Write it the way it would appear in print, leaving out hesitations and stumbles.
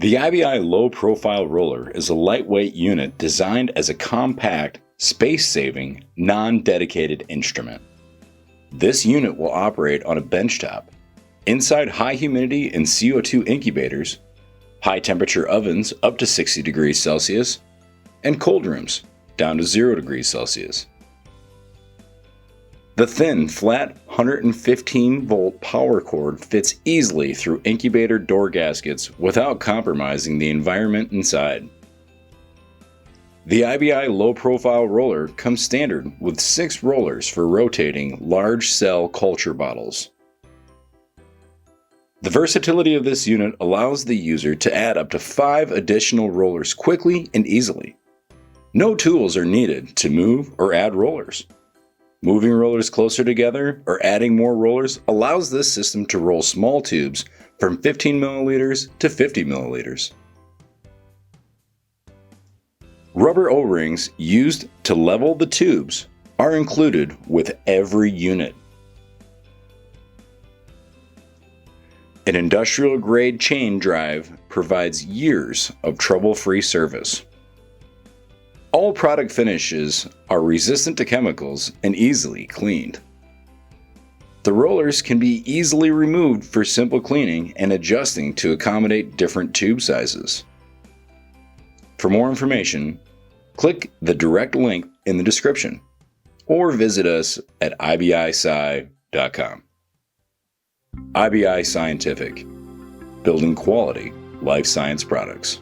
The IBI Low-Profile Roller is a lightweight unit designed as a compact, space-saving, non-dedicated instrument. This unit will operate on a benchtop, inside high humidity and CO2 incubators, high temperature ovens up to 60 degrees Celsius, and cold rooms down to 0 degrees Celsius. The thin, flat 115-volt power cord fits easily through incubator door gaskets without compromising the environment inside. The IBI Low-Profile Roller comes standard with 6 rollers for rotating large cell culture bottles. The versatility of this unit allows the user to add up to 5 additional rollers quickly and easily. No tools are needed to move or add rollers. Moving rollers closer together or adding more rollers allows this system to roll small tubes from 15 milliliters to 50 milliliters. Rubber O-rings used to level the tubes are included with every unit. An industrial-grade chain drive provides years of trouble-free service. All product finishes are resistant to chemicals and easily cleaned. The rollers can be easily removed for simple cleaning and adjusting to accommodate different tube sizes. For more information, click the direct link in the description or visit us at ibisci.com. IBI Scientific, building quality life science products.